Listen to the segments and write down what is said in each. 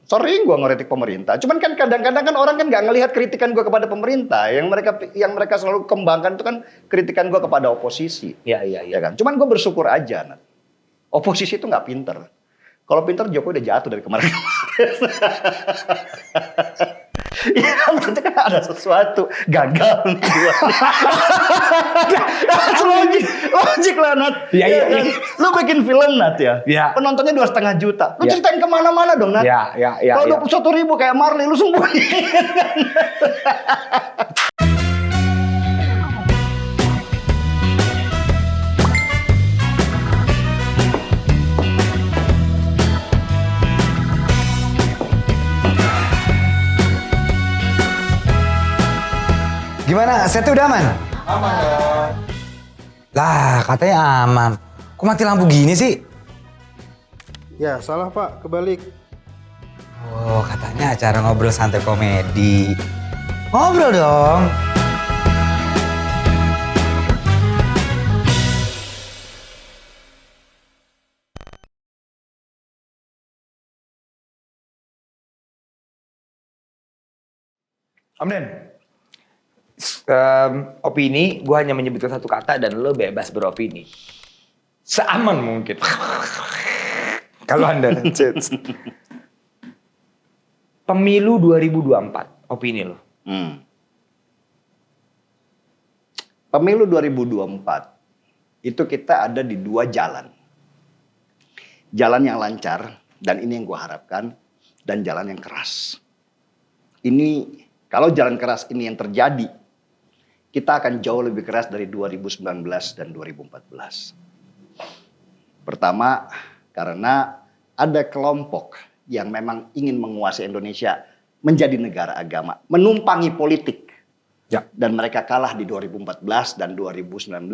Sering gue ngeritik pemerintah. Cuman kan kadang-kadang kan orang kan nggak ngelihat kritikan gue kepada pemerintah. Yang mereka selalu kembangkan itu kan kritikan gue kepada oposisi. Iya. Ya kan. Cuman gue bersyukur aja, Nat. Oposisi itu nggak pinter. Kalau pinter Jokowi udah jatuh dari kemarin. Ya nanti kan ada sesuatu gagal nih. Logik lah, Nat. Iya. Kan? Lu bikin film, Nat, ya. Iya. Penontonnya 2,5 juta. Lu Iya. ceritain kemana-mana dong, Nat. Iya. Kalau 21.000 kayak Marley, lu sembunyi. Gimana? Setnya udah aman? Aman dong. Lah, katanya aman. Kok mati lampu gini sih? Ya, salah Pak, kebalik. Oh, katanya acara ngobrol santai komedi. Ngobrol dong. Om Den, opini gue hanya menyebutkan satu kata dan lo bebas beropini. Seaman mungkin. Kalau Anda Pemilu 2024, opini lo. Pemilu 2024 itu kita ada di 2 jalan. Jalan yang lancar, dan ini yang gue harapkan, dan jalan yang keras. Ini, kalau jalan keras ini yang terjadi, kita akan jauh lebih keras dari 2019 dan 2014. Pertama, karena ada kelompok yang memang ingin menguasai Indonesia menjadi negara agama, menumpangi politik. Ya. Dan mereka kalah di 2014 dan 2019,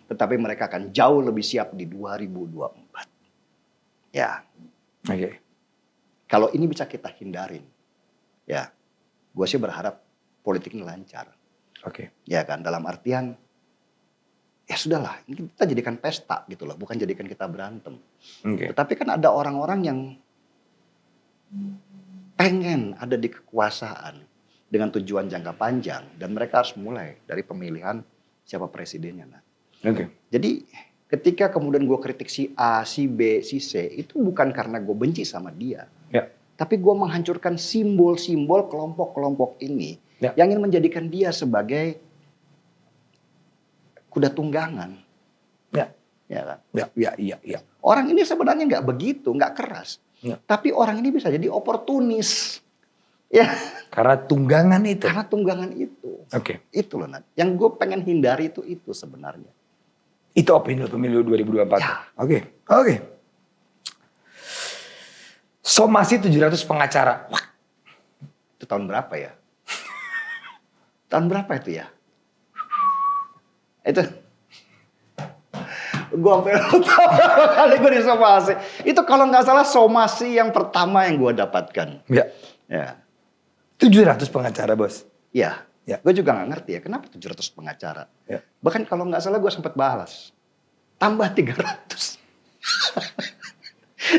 tetapi mereka akan jauh lebih siap di 2024. Ya. Oke. Kalau ini bisa kita hindarin, ya, gue sih berharap politik ini lancar. Oke. Ya kan, dalam artian, ya sudahlah, ini kita jadikan pesta gitu loh, bukan jadikan kita berantem. Oke. Tetapi kan ada orang-orang yang pengen ada di kekuasaan dengan tujuan jangka panjang, dan mereka harus mulai dari pemilihan siapa presidennya. Nah. Oke. Jadi ketika kemudian gue kritik si A, si B, si C, itu bukan karena gue benci sama dia. Ya. Tapi gue menghancurkan simbol-simbol kelompok-kelompok ini Ya. yang ingin menjadikan dia sebagai kuda tunggangan. Ya. Ya kan? Ya. Orang ini sebenarnya nggak begitu, nggak keras. Ya. Tapi orang ini bisa jadi oportunis. Ya, Karena tunggangan itu. karena tunggangan itu. Oke. Itu loh, Nat. Yang gue pengen hindari itu sebenarnya. Itu opini lo pemilu 2024. Ya. Oke. Somasi 700 pengacara. Wah, Itu tahun berapa ya? Tahun berapa itu ya? Itu. Gue sampai lupa kali gue disomasi. Itu kalau nggak salah somasi yang pertama yang gue dapatkan. Ya. Ya. 700 pengacara, Bos. Ya. Ya. Gue juga nggak ngerti ya kenapa 700 pengacara. Ya. Bahkan kalau nggak salah gue sempat balas. Tambah 300.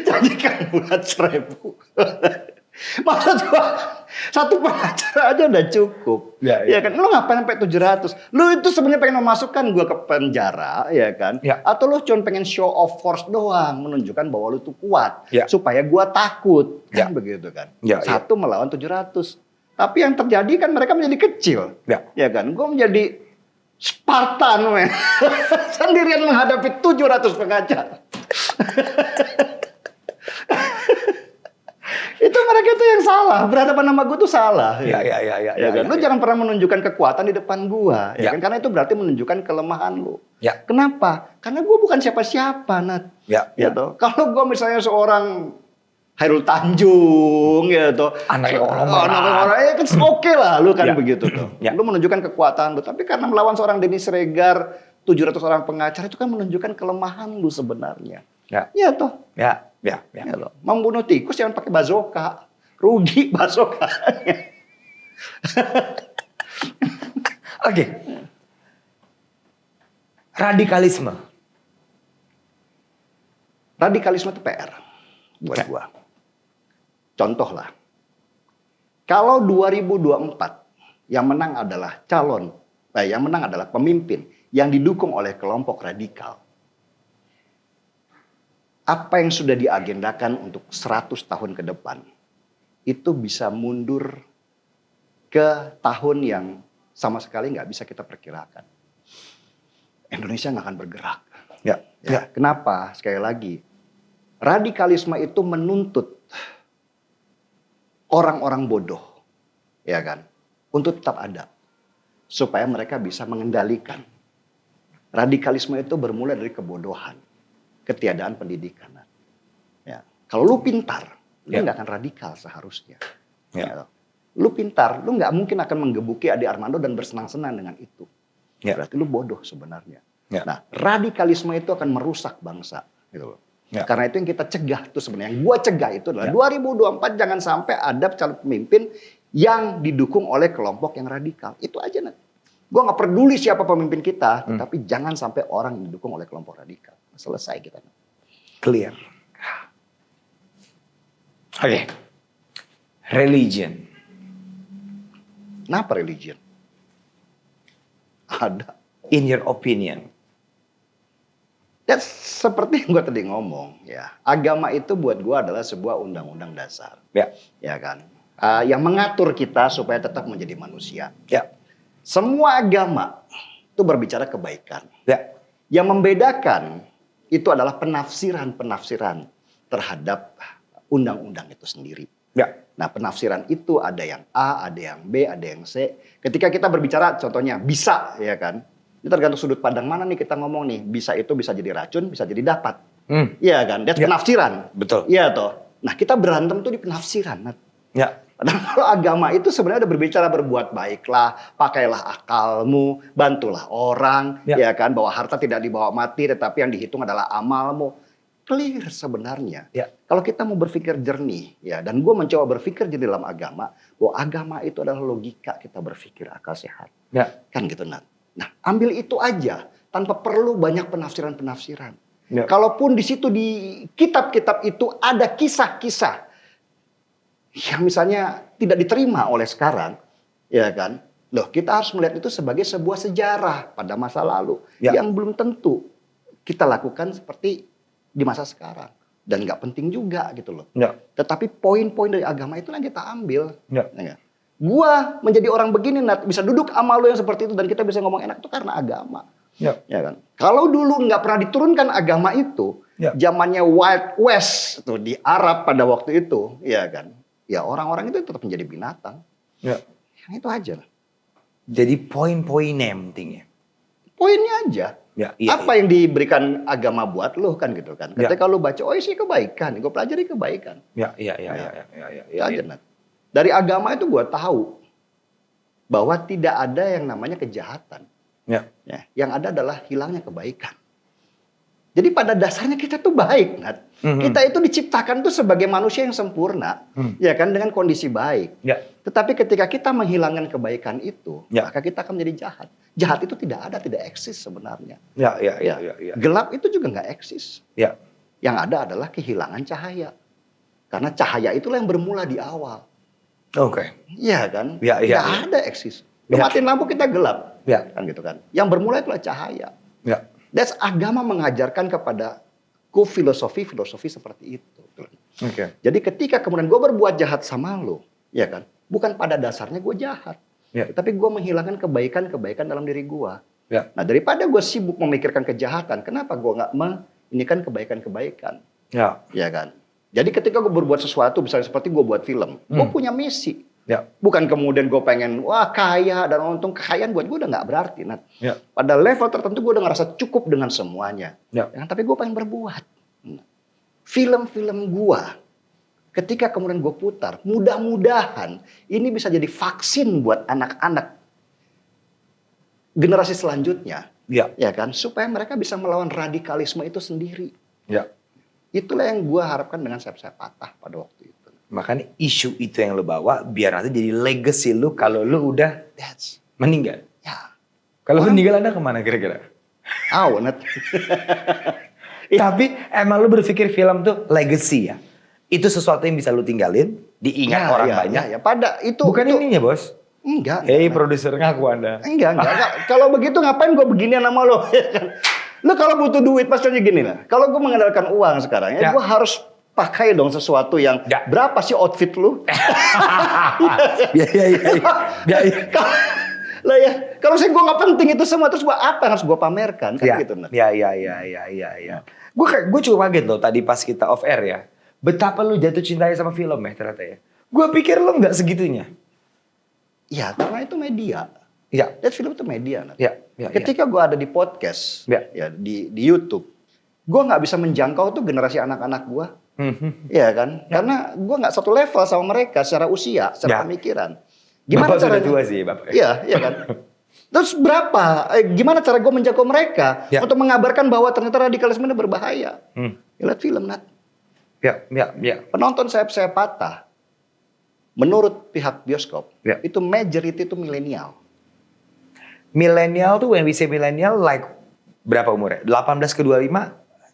Jadikan bulat 1.000. Maksud gue, satu pengacara aja udah cukup. Ya. Ya kan, lu ngapain sampai 700? Lu itu sebenarnya pengen memasukkan gue ke penjara, ya kan? Ya. Atau lu cuma pengen show of force doang, menunjukkan bahwa lu tuh kuat, Ya. supaya gue takut, Ya. kan begitu kan? Ya, Satu melawan 700. Tapi yang terjadi kan mereka menjadi kecil, Ya. kan? Gue menjadi Spartan, men. Sendirian menghadapi 700 pengacara. Itu mereka tuh yang salah, berhadapan sama gue tuh salah. Ya. Kan? Lu jangan pernah menunjukkan kekuatan di depan gua, Ya. kan? Karena itu berarti menunjukkan kelemahan lu. Ya. Kenapa? Karena gua bukan siapa-siapa, Nat. Ya. Gitu. Kalau gua misalnya seorang Hairul Tanjung, gitu. Anaknya orang ya kan oke lah, lu kan Ya. begitu tuh. Ya. Lu menunjukkan kekuatan lu, tapi karena melawan seorang Denny Siregar, 700 orang pengacara itu kan menunjukkan kelemahan lu sebenarnya. Ya. Ya toh. Ya. Ya loh. Membunuh tikus jangan pakai bazooka. Rugi bazooka. Oke. Radikalisme. Radikalisme itu PR buat gua. Contoh lah, kalau 2024 yang menang adalah yang menang adalah pemimpin yang didukung oleh kelompok radikal. Apa yang sudah diagendakan untuk 100 tahun ke depan, itu bisa mundur ke tahun yang sama sekali nggak bisa kita perkirakan. Indonesia nggak akan bergerak. Ya. Kenapa? Sekali lagi, radikalisme itu menuntut orang-orang bodoh, ya kan, untuk tetap ada, supaya mereka bisa mengendalikan. Radikalisme itu bermula dari kebodohan, ketiadaan pendidikan. Ya. Kalau lu pintar, lu nggak akan radikal seharusnya. Ya. Lu pintar, lu nggak mungkin akan menggebuki Ade Armando dan bersenang-senang dengan itu. Ya. Berarti lu bodoh sebenarnya. Ya. Nah, radikalisme itu akan merusak bangsa, gitu loh. Ya. Karena itu yang kita cegah tuh sebenarnya. Yang gua cegah itu adalah 2024 jangan sampai ada calon pemimpin yang didukung oleh kelompok yang radikal. Itu aja, Nat. Gua nggak peduli siapa pemimpin kita, tetapi jangan sampai orang yang didukung oleh kelompok radikal. Selesai kita. Clear. Oke. Religion. Kenapa religion? Ada. In your opinion. Ya, seperti yang gue tadi ngomong, ya, agama itu buat gue adalah sebuah undang-undang dasar, ya kan, yang mengatur kita supaya tetap menjadi manusia. Ya. Semua agama itu berbicara kebaikan. Ya. Yang membedakan itu adalah penafsiran terhadap undang-undang itu sendiri. Ya. Nah, penafsiran itu ada yang A, ada yang B, ada yang C. Ketika kita berbicara, contohnya bisa, ya kan. Ini tergantung sudut pandang mana nih kita ngomong nih. Bisa itu bisa jadi racun, bisa jadi dapat. Iya kan? That's penafsiran. Betul. Iya toh. Nah, kita berantem tuh di penafsiran. Ya. Padahal kalau agama itu sebenarnya udah berbicara berbuat baiklah, pakailah akalmu, bantulah orang, ya kan, bahwa harta tidak dibawa mati, tetapi yang dihitung adalah amalmu. Clear sebenarnya. Ya. Kalau kita mau berpikir jernih, ya, dan gue mencoba berpikir jernih dalam agama, bahwa agama itu adalah logika kita berpikir akal sehat. Ya. Kan gitu, Nat. Nah, ambil itu aja tanpa perlu banyak penafsiran-penafsiran. Ya. Kalaupun di situ di kitab-kitab itu ada kisah-kisah yang misalnya tidak diterima oleh sekarang, ya kan? Loh, kita harus melihat itu sebagai sebuah sejarah pada masa lalu yang belum tentu kita lakukan seperti di masa sekarang dan nggak penting juga gitu loh. Ya. Tetapi poin-poin dari agama itu yang kita ambil. Ya. Ya. Gua menjadi orang begini, Nat, bisa duduk sama lu yang seperti itu dan kita bisa ngomong enak itu karena agama. Ya kan? Kalau dulu nggak pernah diturunkan agama itu, zamannya Wild West tuh di Arab pada waktu itu, ya kan? Ya orang-orang itu tetap menjadi binatang. Ya. Yang itu aja. Jadi poin-poinnya yang pentingnya. Poinnya aja. Ya, iya, apa yang diberikan agama buat lu kan gitu kan? Ketika lu baca, oh isi kebaikan, gue pelajari kebaikan. Ya. Aja, Nat. Dari agama itu gue tahu bahwa tidak ada yang namanya kejahatan. Ya, yang ada adalah hilangnya kebaikan. Jadi pada dasarnya kita tuh baik, Nat. Kita itu diciptakan tuh sebagai manusia yang sempurna, ya kan, dengan kondisi baik. Tetapi ketika kita menghilangkan kebaikan itu, maka kita akan menjadi jahat. Jahat itu tidak ada, tidak eksis sebenarnya. Gelap itu juga nggak eksis. Yang ada adalah kehilangan cahaya. Karena cahaya itulah yang bermula di awal. Iya kan? Nggak ada eksis. Matiin lampu kita gelap, kan gitu kan? Yang bermula itulah cahaya. That's agama mengajarkan kepadaku filosofi seperti itu. Jadi ketika kemudian gue berbuat jahat sama lo, ya kan? Bukan pada dasarnya gue jahat, tapi gue menghilangkan kebaikan dalam diri gue. Nah, daripada gue sibuk memikirkan kejahatan, kenapa gue nggak menginikan kebaikan? Ya kan? Jadi ketika gue berbuat sesuatu, misalnya seperti gue buat film, gue punya misi. Bukan kemudian gue pengen, wah kaya dan untung kekayaan buat gue udah nggak berarti. Nat. Pada level tertentu gue udah ngerasa cukup dengan semuanya. Tapi gue pengen berbuat. Film-film gue, ketika kemudian gue putar, mudah-mudahan ini bisa jadi vaksin buat anak-anak generasi selanjutnya. Ya kan? Supaya mereka bisa melawan radikalisme itu sendiri. Itulah yang gue harapkan dengan Sayap-Sayap Patah pada waktu itu. Makanya isu itu yang lu bawa biar nanti jadi legacy lu kalau lu udah meninggal. Kalau meninggal Anda kemana kira-kira? Nat. Tapi emang lu berpikir film tuh legacy ya? Itu sesuatu yang bisa lu tinggalin Diingat Ya, orang ya, banyak. Ya, pada itu. Bukan itu, ininya, Bos. Enggak. Hei, enggak. produser ngaku Anda. Enggak. Kalau begitu ngapain gue beginian sama lo? Ya kan? Lo kalau butuh duit pastinya gini lah. Kalau gue mengandalkan uang sekarang, Ya. gue harus pakai dong sesuatu yang Ya. berapa sih outfit lu? Ya. Lah ya, kalau saya gue nggak penting itu semua, terus apa yang harus gue pamerkan? Kan gitu. Nah. Ya. Gue cukup kaget loh tadi pas kita off air ya. Betapa lu jatuh cintanya sama film ya ternyata ya. Gue pikir lu nggak segitunya. Ya, karena itu media. Ya. Dan film itu media. Nah. Ya. Ketika gue ada di podcast, Ya. di YouTube, gue nggak bisa menjangkau tuh generasi anak-anak gue. Iya kan? Karena gue nggak satu level sama mereka secara usia, secara Ya. pemikiran. Bapak sudah caranya? tua sih, Bapak. Iya kan? Terus gimana cara gue menjangkau mereka Ya. untuk mengabarkan bahwa ternyata radikalisme ini berbahaya? Ya, lihat film, Nat. Ya. Penonton saya patah. Menurut pihak bioskop, Ya. itu majority itu milenial. Milenial tuh, when we say milenial, like berapa umurnya? 18 ke 25?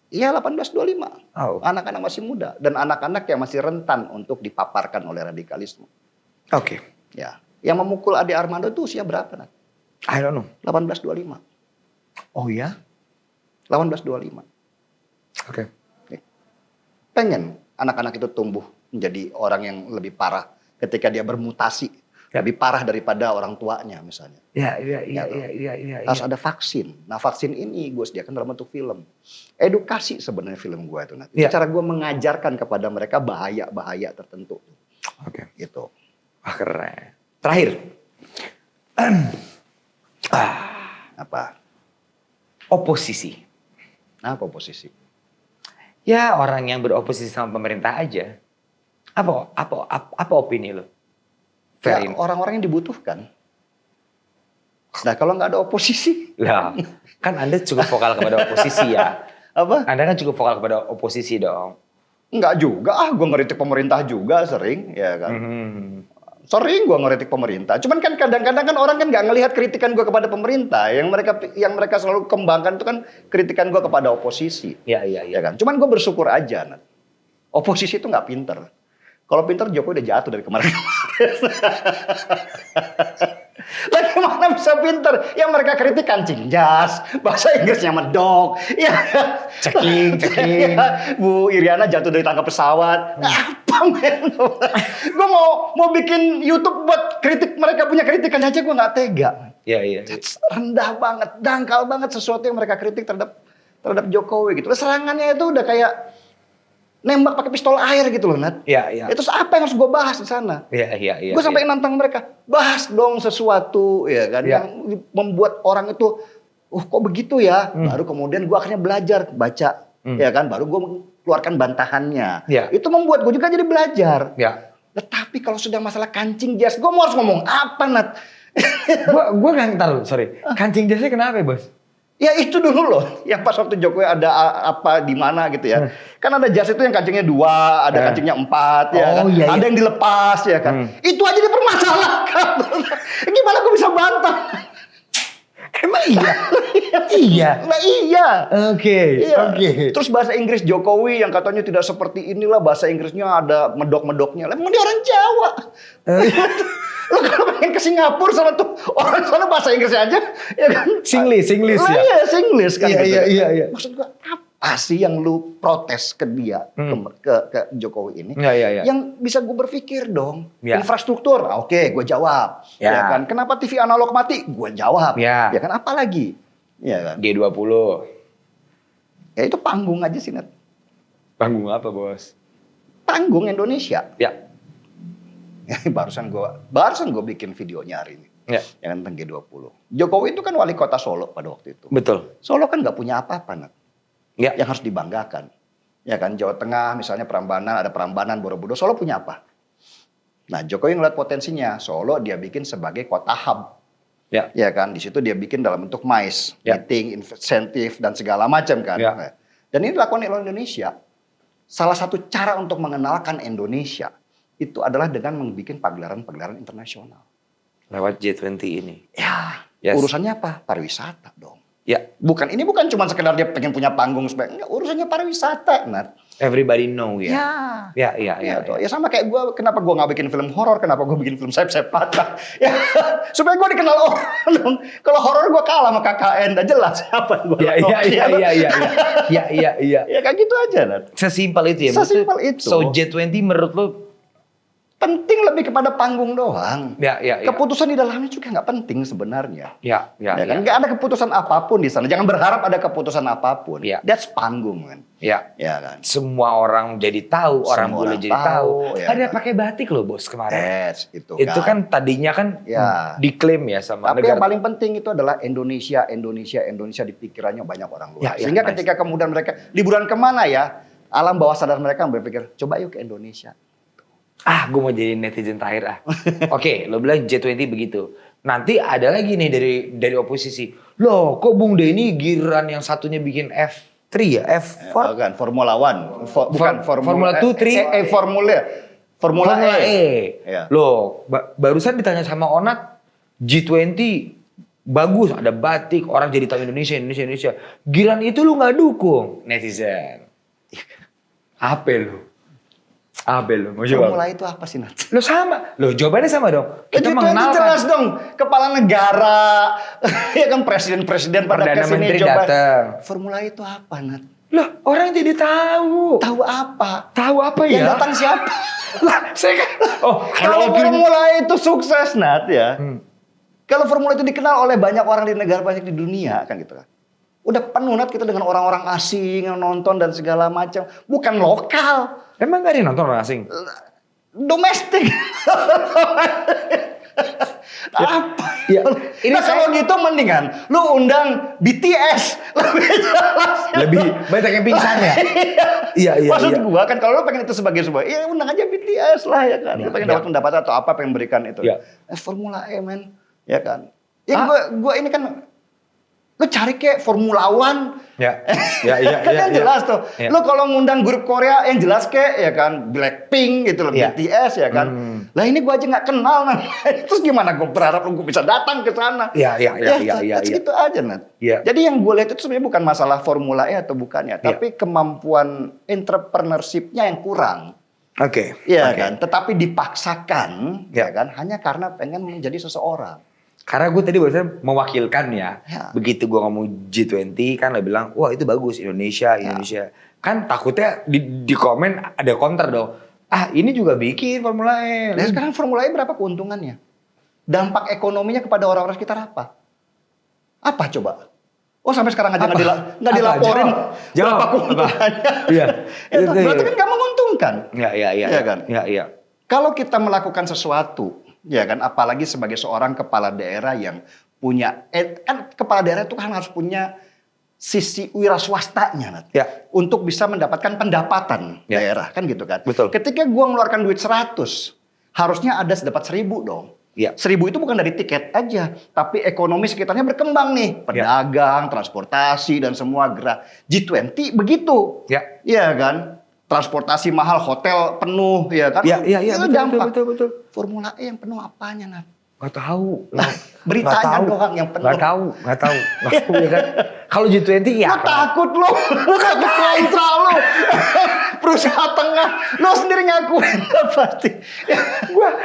Iya, 18-25. Oh. Anak-anak masih muda dan anak-anak yang masih rentan untuk dipaparkan oleh radikalisme. Oke. Ya, yang memukul Ade Armando itu usia berapa, Nat? I don't know. 18-25. Oh ya? 18-25. Oke. Pengen anak-anak itu tumbuh menjadi orang yang lebih parah ketika dia bermutasi. Ya. Lebih parah daripada orang tuanya misalnya. Iya. Harus ada vaksin. Nah, vaksin ini gue sediakan dalam bentuk film. Edukasi sebenarnya film gue itu. Nat. Itu Ya. cara gue mengajarkan kepada mereka bahaya-bahaya tertentu. Oke. Gitu. Wah, keren. Terakhir. Apa? Oposisi. Nah, apa posisi? Ya, orang yang beroposisi sama pemerintah aja. Apa opini lo? Ya, Fair. orang-orang yang dibutuhkan. Nah, kalau nggak ada oposisi, Lah, kan Anda cukup vokal kepada oposisi ya. apa? Anda kan cukup vokal kepada oposisi dong. Nggak juga. Gue ngeritik pemerintah juga sering, ya kan. Sering gue ngeritik pemerintah. Cuman kan kadang-kadang kan orang kan nggak ngelihat kritikan gue kepada pemerintah. Yang mereka selalu kembangkan itu kan kritikan gue kepada oposisi. Iya. Ya kan. Cuman gue bersyukur aja, Nat. Oposisi itu nggak pinter. Kalau pinter Jokowi udah jatuh dari kemarin. Lah gimana bisa pinter? Yang mereka kritik kancing jas, bahasa Inggrisnya medok, ya Ceking. Ya, Bu Iriana jatuh dari tangga pesawat. Apa men? Gue mau bikin YouTube buat kritik mereka punya kritikan aja gue nggak tega. Iya. Rendah banget, dangkal banget sesuatu yang mereka kritik terhadap Jokowi gitu. Serangannya itu udah kayak nembak pakai pistol air gitu loh, Nat. Iya. Itu apa yang harus gue bahas di sana? Iya. Gue sampai nantang mereka, bahas dong sesuatu ya kan Iya. yang membuat orang itu, kok begitu ya? Baru kemudian gue akhirnya belajar baca, ya kan? Baru gue keluarkan bantahannya. Iya. Itu membuat gue juga jadi belajar. Ya. Tetapi kalau sudah masalah kancing jas, gue harus ngomong apa, Nat? Gue nggak taruh, sorry. Kancing jasnya kenapa ya, Bos? Ya itu dulu loh, yang pas waktu Jokowi ada apa di mana gitu ya. Kan ada jas itu yang kancingnya 2, ada kancingnya 4 ya kan. Iya. Ada yang dilepas ya kan. Itu aja dipermasalahkan. Gimana gue bisa bantah? Emang iya? Iya. Nah iya. Oke. Iya. Terus bahasa Inggris Jokowi yang katanya tidak seperti inilah, bahasa Inggrisnya ada medok-medoknya. Lah emang dia orang Jawa. Lo kalau pengen ke Singapura sama tuh orang sana bahasa Inggrisnya aja, ya kan? Singlish Lah ya. iya, Singlish kan. Iya, gitu. iya. Maksud gua apa sih yang lu protes ke dia, ke Jokowi ini? Iya. Yang bisa gue berpikir dong. Ya. Infrastruktur, oke, gue jawab. Ya. Ya kan? Kenapa TV analog mati? Gue jawab. Ya. Ya kan? Apa lagi? Ya kan? G20. Ya itu panggung aja sih, Nat. Panggung apa, Bos? Panggung Indonesia. Ya. barusan gue bikin videonya hari ini. Ya. Yang tentang G20. Jokowi itu kan wali kota Solo pada waktu itu. Betul. Solo kan nggak punya apa-apa, Nat. Ya. Yang harus dibanggakan. Ya kan, Jawa Tengah misalnya Prambanan, ada Prambanan, Borobudur, Solo punya apa? Nah, Jokowi ngeliat potensinya. Solo dia bikin sebagai kota hub. Ya. Ya kan, di situ dia bikin dalam bentuk MICE, Ya. meeting, insentif dan segala macam kan. Ya. Nah, dan ini dilakukan oleh Indonesia. Salah satu cara untuk mengenalkan Indonesia itu adalah dengan membuat pagelaran-pagelaran internasional. Lewat G20 ini. Ya, Yes. urusannya apa? Pariwisata dong. Ya. Ini bukan cuma sekedar dia pengen punya panggung, enggak, urusannya pariwisata, Nat. Everybody know ya. Ya. Ya. Tuh. Ya sama kayak gue, kenapa gue nggak bikin film horor, kenapa gue bikin film sayap-sayap patah. Ya, supaya gue dikenal orang dong. Kalau horor gue kalah sama KKN, udah jelas apa yang gue Iya. Ya kayak gitu aja, Nat. Sesimpel itu ya. Sesimpel itu. So J20 menurut lo Penting lebih kepada panggung doang. Ya. Keputusan di dalamnya juga nggak penting sebenarnya. Ya. Kan nggak ada keputusan apapun di sana. Jangan berharap ada keputusan apapun. Ya. That's panggung kan. Ya. Ya kan. Semua orang jadi tahu, orang Semua boleh orang jadi tahu. ya Ada kan? pakai batik loh bos kemarin. Yes, Itu kan tadinya kan Ya. diklaim ya sama Tapi negara. yang paling penting itu adalah Indonesia di pikirannya banyak orang luar. Ya, Sehingga nice. ketika kemudian mereka liburan kemana ya, alam bawah sadar mereka berpikir, coba yuk ke Indonesia. Gue mau jadi netizen terakhir Oke, lo bilang J20 begitu. Nanti ada lagi nih dari oposisi. Loh, kok Bung Denny giliran yang satunya bikin F3 ya? F4? Bukan, Formula One. Bukan Formula 2, 3. Formula E. Ya. Loh, barusan ditanya sama Onat, G20 bagus, ada batik, orang jadi tahu Indonesia. Giliran itu lu nggak dukung, netizen. Apa lu? Mau jawab? Formula itu apa sih, Nat? Lo sama. Lo jawabannya sama dong. Kita Itu mengenalkan. jelas dong, kepala negara, ya kan presiden pada Perdana kesini Menteri coba. datang. Formula itu apa, Nat? Loh, orang jadi tahu. Tahu apa? Tahu apa Yang ya? datang siapa? Lah, saya kan. Kalau Formula itu sukses, Nat ya. Kalau Formula itu dikenal oleh banyak orang di negara banyak di dunia kan gitu kan. Udah penuh, Nat, kita dengan orang-orang asing yang nonton dan segala macam, bukan lokal. Emang gak ada yang nonton orang asing? Domestik. Apa? Ya, ini Nah, kalau gitu mendingan lu undang BTS lebih jelas. Lebih banyak yang pingsan ya? Iya. Maksud gua kan kalau lu pengen itu sebagai sebuah, ya undang aja BTS lah ya kan. Lu pengen Ya. dapat pendapatan atau apa pengen berikan itu. Ya. Formula E men, ya kan. Ya gua ini kan lu cari kayak Formula One. Ya. Kan jelas tuh. Ya. Lu kalau ngundang grup Korea yang jelas kayak ya kan Blackpink gitu loh, Ya. BTS ya kan. Lah ini gua aja nggak kenal nah. Terus gimana gua berharap lu bisa datang ke sana? Iya. Segitu aja Nat. Ya. Jadi yang gue lihat itu sebenarnya bukan masalah Formula E atau bukannya, tapi kemampuan entrepreneurship-nya yang kurang. Oke. Iya Oke. kan, tetapi dipaksakan Ya. ya kan hanya karena pengen menjadi seseorang. Karena gue tadi barusan mewakilkan ya. Ya. Begitu gue ngomong G20 kan lo bilang, wah itu bagus Indonesia. Kan takutnya di komen ada counter dong. Ini juga bikin Formula E. Nah, sekarang Formula E berapa keuntungannya? Dampak ekonominya kepada orang-orang sekitar apa? Apa coba? Oh sampai sekarang aja nggak dilaporin Jawab. berapa keuntungannya. Iya. Itu berarti kan nggak menguntungkan. Iya kan? Iya. Kalau kita melakukan sesuatu, ya kan, apalagi sebagai seorang kepala daerah yang punya, kan kepala daerah itu kan harus punya sisi wira swastanya, Nat, Ya. untuk bisa mendapatkan pendapatan Ya. daerah, kan gitu kan. Betul. Ketika gua ngeluarkan duit 100, harusnya ada dapat 1000 dong. Ya. 1000 itu bukan dari tiket aja, tapi ekonomi sekitarnya berkembang nih, pedagang, transportasi dan semua gerak. G20 begitu, Ya. Iya kan. Transportasi mahal, hotel penuh, ya kan? Iya, Itu dampak. betul. Formula E yang penuh apanya, Nat? Gak tahu. Beritanya doang yang penuh. Gak tahu ya kan. Kalau G20 ya. Lu takut lu takut kontra lu. Perusahaan tengah, lu sendiri ngakuin pasti.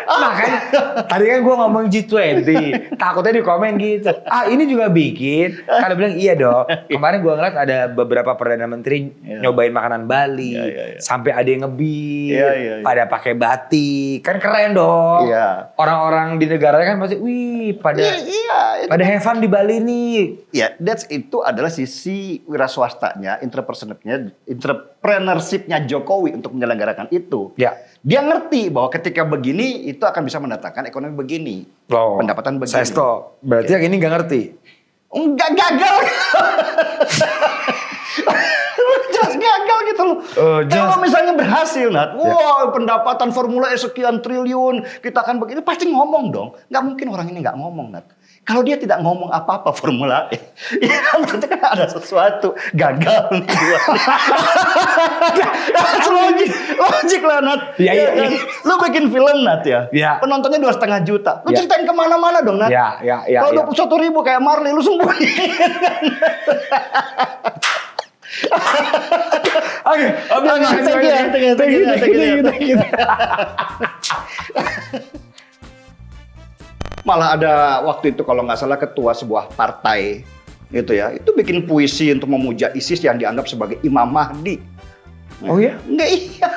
Makanya tadi kan gue ngomong G20, takutnya di komen gitu. Ini juga bikin. Karena bilang iya dong. Kemarin gue ngeliat ada beberapa perdana menteri nyobain makanan Bali, sampai ada yang ngebir, pada pakai batik, kan keren dong. Iya. Orang-orang di negaranya kan pasti, wih, pada have fun di Bali nih. Ya, itu adalah sisi wira swastanya, entrepreneurship-nya Jokowi untuk menyelenggarakan itu. Ya. Dia ngerti bahwa ketika begini itu akan bisa mendatangkan ekonomi begini, pendapatan begini. Saya stop. Berarti yang ini nggak ngerti. Enggak, gagal. Jelas gagal gitu loh. Kalau misalnya berhasil, Nat, wah pendapatan Formula E sekian triliun, kita akan begini, pasti ngomong dong. Nggak mungkin orang ini nggak ngomong, Nat. Kalau dia tidak ngomong apa-apa Formula E, ya berarti kan ada sesuatu gagal nih. Logik lah, Nat. Iya. Kan? Lu bikin film, Nat ya. Iya. Penontonnya 2,5 juta. Lu Iya. ceritain kemana-mana dong, Nat. Iya. Kalau 21.000 kayak Marley, lu sembunyiin. Oke, Thank you. Malah ada waktu itu kalau nggak salah ketua sebuah partai gitu ya, itu bikin puisi untuk memuja ISIS yang dianggap sebagai Imam Mahdi. Oh ya? Enggak, iya.